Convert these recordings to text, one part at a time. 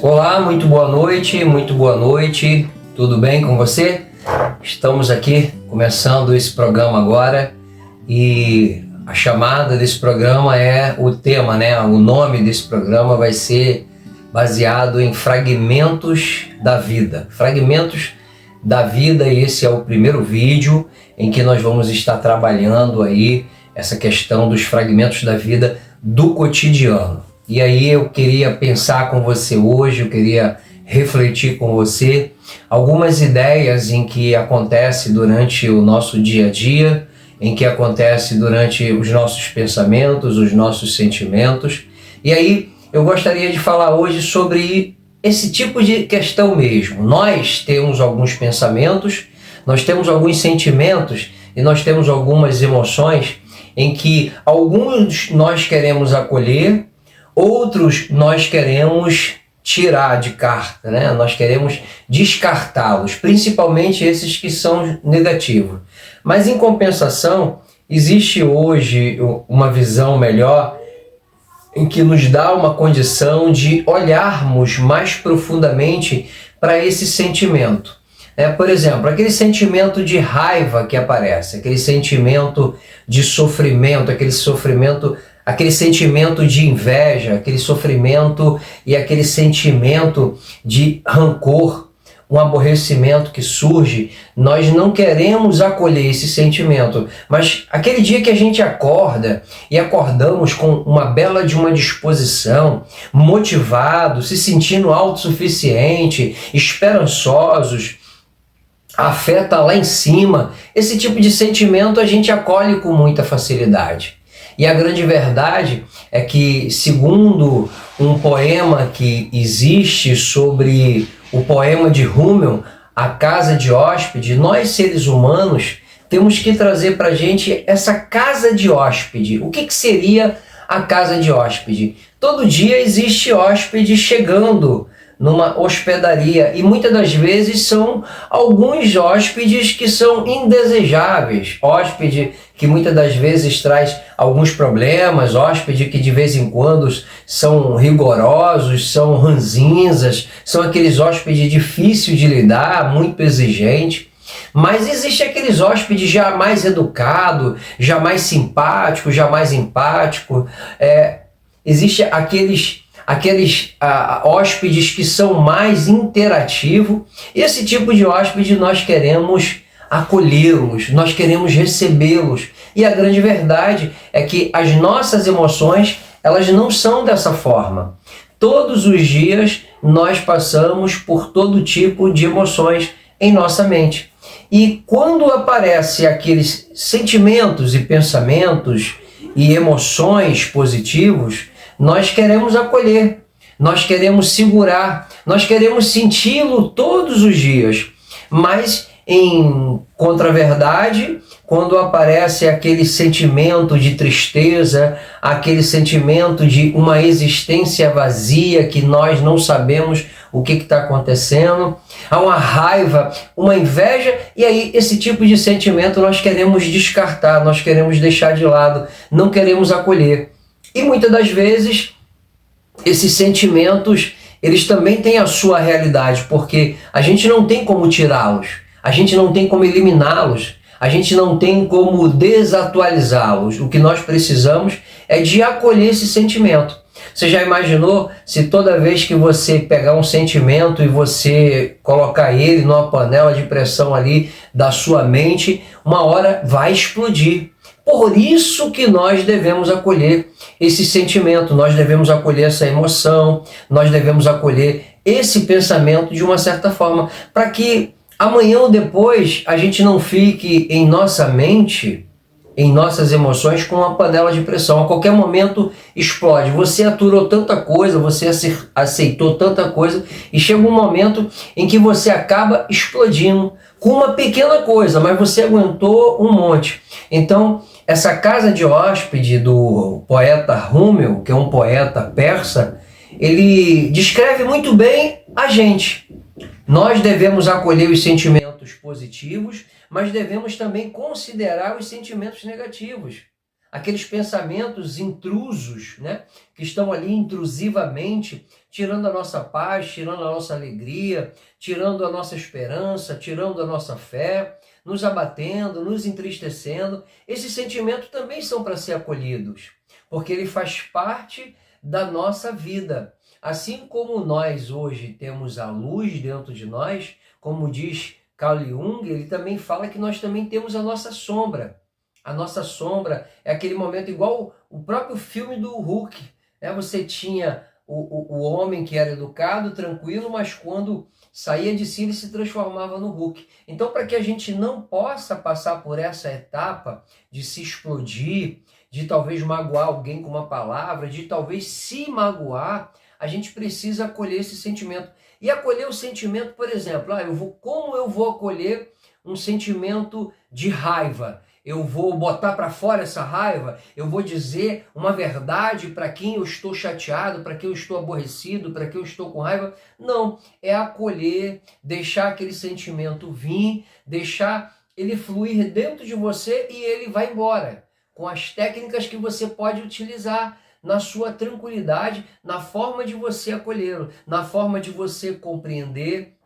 Olá, muito boa noite, tudo bem com você? Estamos aqui começando esse programa agora e a chamada desse programa é o tema, né? O nome desse programa vai ser baseado em fragmentos da vida. Fragmentos da vida, e esse é o primeiro vídeo em que nós vamos estar trabalhando aí essa questão dos fragmentos da vida do cotidiano. E aí eu queria pensar com você hoje, eu queria refletir com você algumas ideias em que acontece durante o nosso dia a dia, em que acontece durante os nossos pensamentos, os nossos sentimentos. E aí eu gostaria de falar hoje sobre esse tipo de questão mesmo. Nós temos alguns pensamentos, nós temos alguns sentimentos e nós temos algumas emoções em que alguns nós queremos acolher, outros nós queremos tirar de carta, né? Nós queremos descartá-los, principalmente esses que são negativos. Mas em compensação, existe hoje uma visão melhor em que nos dá uma condição de olharmos mais profundamente para esse sentimento. Por exemplo, aquele sentimento de raiva que aparece, aquele sentimento de sofrimento, aquele sentimento de inveja, aquele sofrimento e aquele sentimento de rancor, um aborrecimento que surge. Nós não queremos acolher esse sentimento, mas aquele dia que a gente acorda e acordamos com uma bela de uma disposição, motivado, se sentindo autossuficiente, esperançosos, a fé está lá em cima, esse tipo de sentimento a gente acolhe com muita facilidade. E a grande verdade é que, segundo um poema que existe sobre o poema de Hummel, A Casa de Hóspede, nós seres humanos temos que trazer para a gente essa casa de hóspede. O que seria a casa de hóspede? Todo dia existe hóspede chegando numa hospedaria e muitas das vezes são alguns hóspedes que são indesejáveis, hóspede que muitas das vezes traz alguns problemas, hóspede que de vez em quando são rigorosos, são ranzinzas, são aqueles hóspedes difíceis de lidar, muito exigente. Mas existe aqueles hóspedes já mais educado, já mais simpático, já mais empático. Existe aqueles hóspedes que são mais interativos. Esse tipo de hóspede nós queremos acolhê-los, nós queremos recebê-los. E a grande verdade é que as nossas emoções, elas não são dessa forma. Todos os dias nós passamos por todo tipo de emoções em nossa mente. E quando aparecem aqueles sentimentos e pensamentos e emoções positivos, nós queremos acolher, nós queremos segurar, nós queremos senti-lo todos os dias. Mas, em contraverdade, quando aparece aquele sentimento de tristeza, aquele sentimento de uma existência vazia que nós não sabemos o que está acontecendo, há uma raiva, uma inveja, e aí esse tipo de sentimento nós queremos descartar, nós queremos deixar de lado, não queremos acolher. E muitas das vezes, esses sentimentos, eles também têm a sua realidade, porque a gente não tem como tirá-los, a gente não tem como eliminá-los, a gente não tem como desatualizá-los. O que nós precisamos é de acolher esse sentimento. Você já imaginou se toda vez que você pegar um sentimento e você colocar ele numa panela de pressão ali da sua mente, uma hora vai explodir. Por isso que nós devemos acolher esse sentimento, nós devemos acolher essa emoção, nós devemos acolher esse pensamento de uma certa forma, para que amanhã ou depois a gente não fique em nossa mente, em nossas emoções, com uma panela de pressão. A qualquer momento explode. Você aturou tanta coisa, você aceitou tanta coisa, e chega um momento em que você acaba explodindo com uma pequena coisa, mas você aguentou um monte. Então, essa casa de hóspede do poeta Hummel, que é um poeta persa, ele descreve muito bem a gente. Nós devemos acolher os sentimentos positivos, mas devemos também considerar os sentimentos negativos. aqueles pensamentos intrusos, né, que estão ali intrusivamente, tirando a nossa paz, tirando a nossa alegria, tirando a nossa esperança, tirando a nossa fé, nos abatendo, nos entristecendo. Esses sentimentos também são para ser acolhidos, porque ele faz parte da nossa vida. Assim como nós hoje temos a luz dentro de nós, como diz Carl Jung, ele também fala que nós também temos a nossa sombra. A nossa sombra é aquele momento igual o próprio filme do Hulk, né? Você tinha o homem que era educado, tranquilo, mas quando saía de si ele se transformava no Hulk. Então, para que a gente não possa passar por essa etapa de se explodir, de talvez magoar alguém com uma palavra, de talvez se magoar, a gente precisa acolher esse sentimento. E acolher o sentimento, por exemplo, como eu vou acolher um sentimento de raiva? Eu vou botar para fora essa raiva? Eu vou dizer uma verdade para quem eu estou chateado, para quem eu estou aborrecido, para quem eu estou com raiva? Não, é acolher, deixar aquele sentimento vir, deixar ele fluir dentro de você e ele vai embora, com as técnicas que você pode utilizar na sua tranquilidade, na forma de você acolhê-lo, na forma de você compreender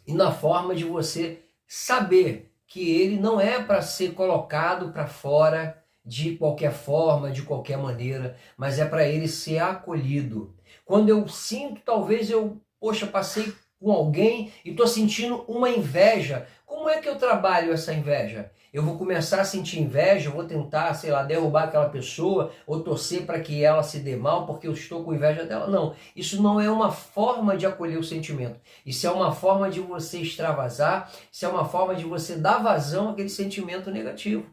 e na forma de você saber que ele não é para ser colocado para fora de qualquer forma, de qualquer maneira, mas é para ele ser acolhido. Quando eu sinto, talvez passei com alguém e estou sentindo uma inveja, como é que eu trabalho essa inveja? Eu vou começar a sentir inveja, eu vou tentar, derrubar aquela pessoa ou torcer para que ela se dê mal porque eu estou com inveja dela. Não, isso não é uma forma de acolher o sentimento. Isso é uma forma de você extravasar, isso é uma forma de você dar vazão àquele sentimento negativo.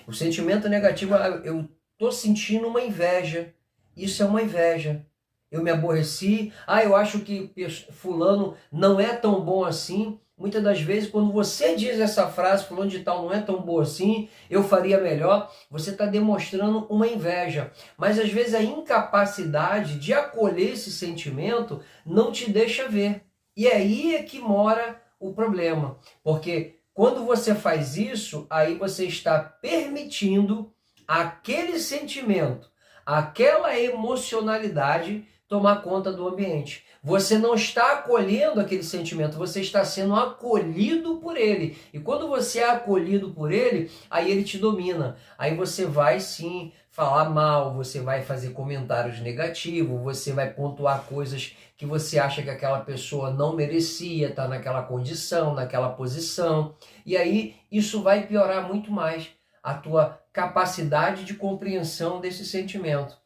O sentimento negativo, eu estou sentindo uma inveja. Isso é uma inveja. Eu me aborreci, eu acho que fulano não é tão bom assim. Muitas das vezes, quando você diz essa frase, fulano de tal não é tão bom assim, eu faria melhor, você está demonstrando uma inveja. Mas às vezes a incapacidade de acolher esse sentimento não te deixa ver. E aí é que mora o problema. Porque quando você faz isso, aí você está permitindo aquele sentimento, aquela emocionalidade tomar conta do ambiente. Você não está acolhendo aquele sentimento, você está sendo acolhido por ele. E quando você é acolhido por ele, aí ele te domina. Aí você vai sim falar mal, você vai fazer comentários negativos, você vai pontuar coisas que você acha que aquela pessoa não merecia estar naquela condição, naquela posição. E aí isso vai piorar muito mais a tua capacidade de compreensão desse sentimento.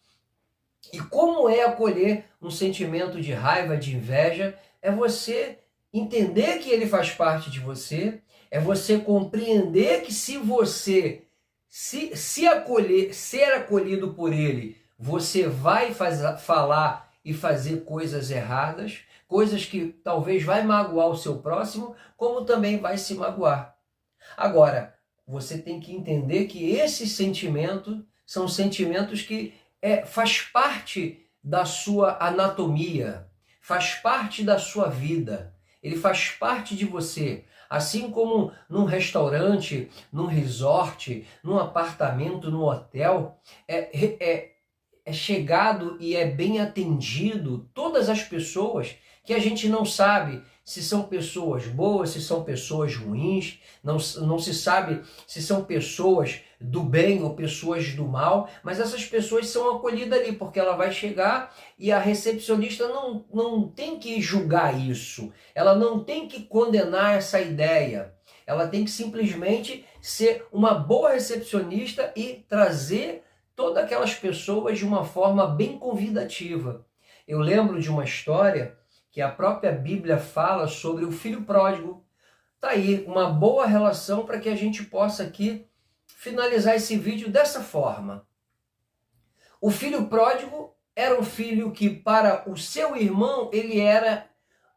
E como é acolher um sentimento de raiva, de inveja? É você entender que ele faz parte de você, é você compreender que se você se acolher, ser acolhido por ele, você vai falar e fazer coisas erradas, coisas que talvez vai magoar o seu próximo, como também vai se magoar. Agora, você tem que entender que esses sentimentos são sentimentos que faz parte da sua anatomia, faz parte da sua vida, ele faz parte de você. Assim como num restaurante, num resort, num apartamento, num hotel, é chegado e é bem atendido todas as pessoas que a gente não sabe se são pessoas boas, se são pessoas ruins, não se sabe se são pessoas do bem ou pessoas do mal, mas essas pessoas são acolhidas ali, porque ela vai chegar e a recepcionista não tem que julgar isso, ela não tem que condenar essa ideia, ela tem que simplesmente ser uma boa recepcionista e trazer todas aquelas pessoas de uma forma bem convidativa. Eu lembro de uma história que a própria Bíblia fala sobre o filho pródigo. Tá aí uma boa relação para que a gente possa aqui finalizar esse vídeo dessa forma. O filho pródigo era um filho que para o seu irmão ele era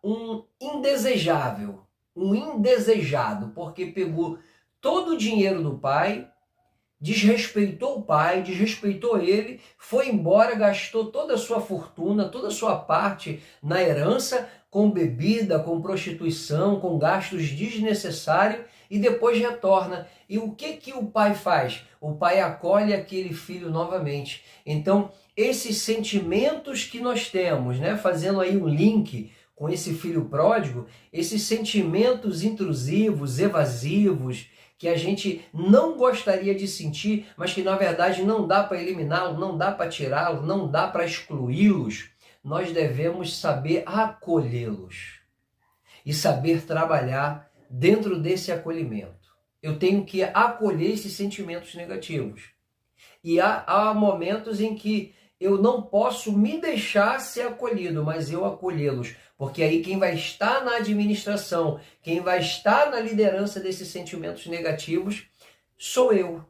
um indesejável, um indesejado, porque pegou todo o dinheiro do pai, desrespeitou o pai, desrespeitou ele, foi embora, gastou toda a sua fortuna, toda a sua parte na herança com bebida, com prostituição, com gastos desnecessários e depois retorna. E o que o pai faz? O pai acolhe aquele filho novamente. Então, esses sentimentos que nós temos, né, fazendo aí um link com esse filho pródigo, esses sentimentos intrusivos, evasivos, que a gente não gostaria de sentir, mas que na verdade não dá para eliminá-lo, não dá para tirá-lo, não dá para excluí-los, nós devemos saber acolhê-los e saber trabalhar dentro desse acolhimento. Eu tenho que acolher esses sentimentos negativos. E há momentos em que eu não posso me deixar ser acolhido, mas eu acolhê-los. Porque aí quem vai estar na administração, quem vai estar na liderança desses sentimentos negativos, sou eu.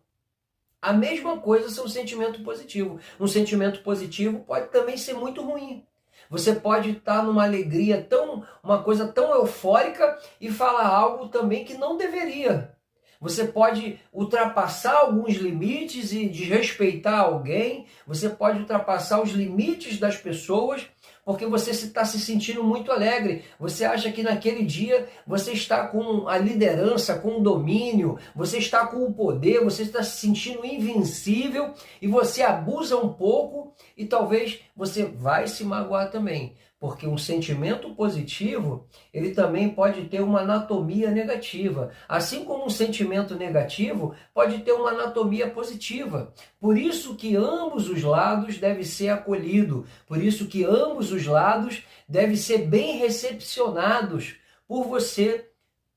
A mesma coisa se um sentimento positivo. Um sentimento positivo pode também ser muito ruim. Você pode estar numa alegria uma coisa tão eufórica e falar algo também que não deveria. Você pode ultrapassar alguns limites e desrespeitar alguém. Você pode ultrapassar os limites das pessoas porque você está se sentindo muito alegre. Você acha que naquele dia você está com a liderança, com o domínio, você está com o poder, você está se sentindo invencível e você abusa um pouco e talvez você vai se magoar também. Porque um sentimento positivo, ele também pode ter uma anatomia negativa. Assim como um sentimento negativo pode ter uma anatomia positiva. Por isso que ambos os lados devem ser acolhidos. Por isso que ambos os lados devem ser bem recepcionados por você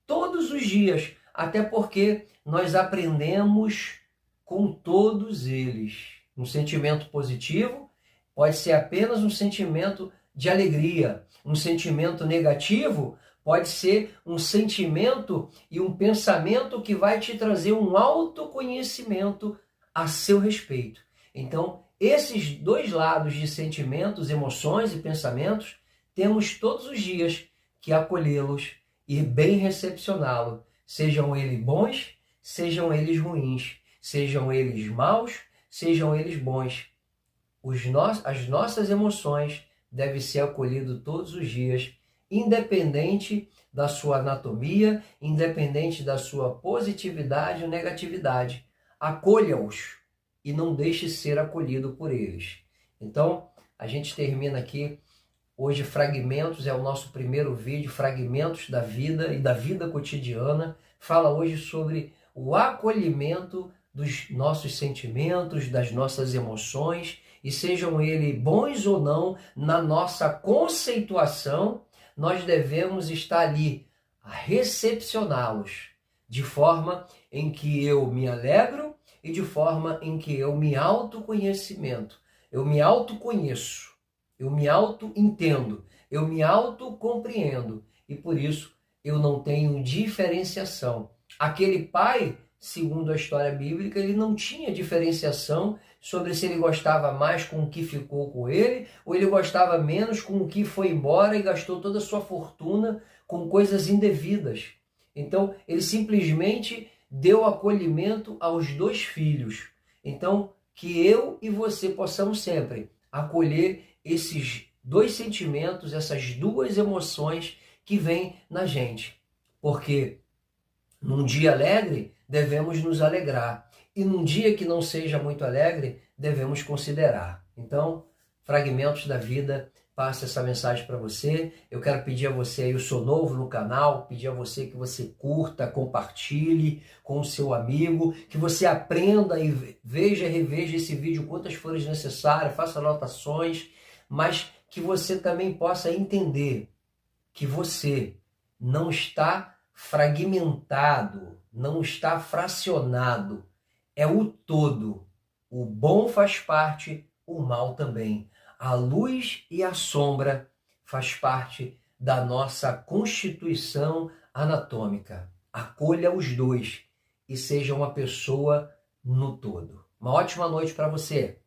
todos os dias. Até porque nós aprendemos com todos eles. Um sentimento positivo pode ser apenas um sentimento de alegria. Um sentimento negativo pode ser um sentimento e um pensamento que vai te trazer um autoconhecimento a seu respeito. Então, esses dois lados de sentimentos, emoções e pensamentos, temos todos os dias que acolhê-los e bem recepcioná-los. Sejam eles bons, sejam eles ruins, sejam eles maus, sejam eles bons. As nossas emoções deve ser acolhido todos os dias, independente da sua anatomia, independente da sua positividade ou negatividade. Acolha-os e não deixe ser acolhido por eles. Então, a gente termina aqui hoje Fragmentos, é o nosso primeiro vídeo, Fragmentos da Vida e da Vida Cotidiana. Fala hoje sobre o acolhimento dos nossos sentimentos, das nossas emoções, e sejam eles bons ou não, na nossa conceituação, nós devemos estar ali a recepcioná-los, de forma em que eu me alegro e de forma em que eu me autoconhecimento, eu me autoconheço, eu me autoentendo, eu me autocompreendo, e por isso eu não tenho diferenciação. Aquele pai, segundo a história bíblica, ele não tinha diferenciação sobre se ele gostava mais com o que ficou com ele, ou ele gostava menos com o que foi embora e gastou toda a sua fortuna com coisas indevidas. Então, ele simplesmente deu acolhimento aos dois filhos. Então, que eu e você possamos sempre acolher esses dois sentimentos, essas duas emoções que vêm na gente. Porque num dia alegre, devemos nos alegrar. E num dia que não seja muito alegre, devemos considerar. Então, Fragmentos da Vida, passa essa mensagem para você. Eu quero pedir a você, eu sou novo no canal, pedir a você que você curta, compartilhe com o seu amigo, que você aprenda e veja e reveja esse vídeo quantas forem necessárias, faça anotações, mas que você também possa entender que você não está fragmentado, não está fracionado, é o todo. O bom faz parte, o mal também. A luz e a sombra faz parte da nossa constituição anatômica. Acolha os dois e seja uma pessoa no todo. Uma ótima noite para você.